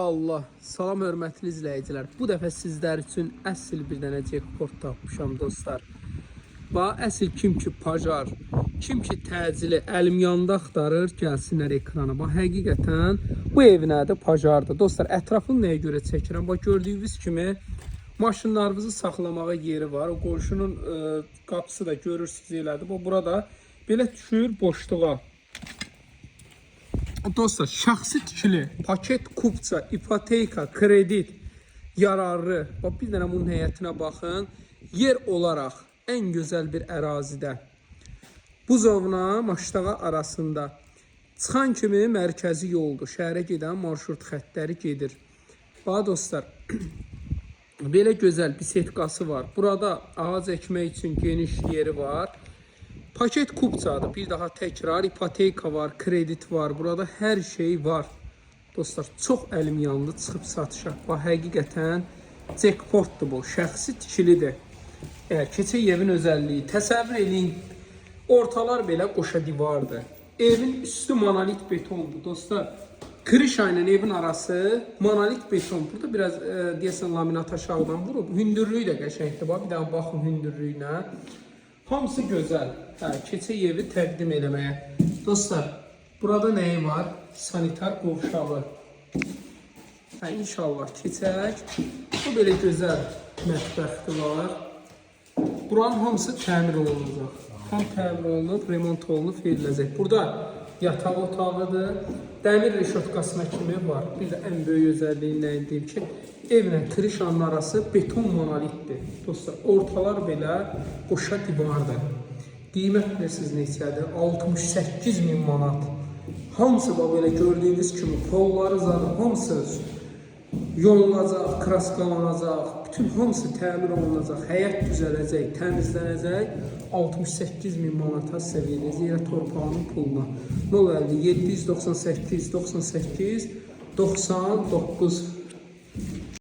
Allah, salam hörmətli izləyicilər. Bu dəfə sizlər üçün əsl bir dənə jackpot tapmışam dostlar. Əsl kim ki pajar, kim ki təcili əlim yanında axtarır, gəlsinlər ekrana. Həqiqətən bu ev nədir? Pajardır. Dostlar, ətrafını nəyə görə çəkirəm? Gördüyünüz kimi maşınlarınızı saxlamağa yeri var. O qonşunun qapısı da görürsünüz elədir. Burada belə düşür boşluğa. Dostlar, şəxsi tikili, paket, kupça, ipoteka, kredit, yararlı. Bir dənə bunun həyətinə baxın. Yer olaraq ən gözəl bir ərazidə. Buzovna, Maştağa arasında. Çıxan kimi mərkəzi yoldur. Şəhərə gedən marşrut xəttləri gedir. Dostlar, belə gözəl bisetkası var. Burada ağac əkmək üçün geniş yeri var. Paket kupçadır. Bir daha təkrar, ipoteka var, kredit var. Burada hər şey var. Dostlar, çox əlim yandı, çıxıb satışa. Həqiqətən jackpotdur bu. Şəxsi tikilidir. Keçək evin özəlliyi. Təsəvvür edin, ortalar belə qoşa divardır. Evin üstü monolit betondur. Dostlar, krişa ilə evin arası monolit beton. Burada biraz deyəsən laminat aşağıdan vurub. Hündürlüyü də qəşəngdir. Bir daha baxın hündürlüyünə. Hamısı gözəl. Keçək evi təqdim eləməyə. Dostlar, burada nəyi var? Sanitar qovşağı. İnşallah keçək. Bu belə gözəl mətbəxti var. Buranın hamısı təmir olunacaq. Tam təmir olunub, remont olunub, veriləcək. Burada yataq otağıdır. Dəmir reşotkasına kimi var. Bir də ən böyük özelliğindən deyim ki, evlə krişanın arası beton monolitdir. Dostlar, ortalar belə qoşa divardır. Qiymət bilirsiniz neçədir? 68.000 manat. Hamısı belə gördüyünüz kimi polları zaten hamısı yolunacaq, kraskalanacaq, bütün hamısı təmir olunacaq, həyət düzələcək, təmizlənəcək. 68.000 manata sizə verəcək yerə torpağının puluna. 050 798 98 99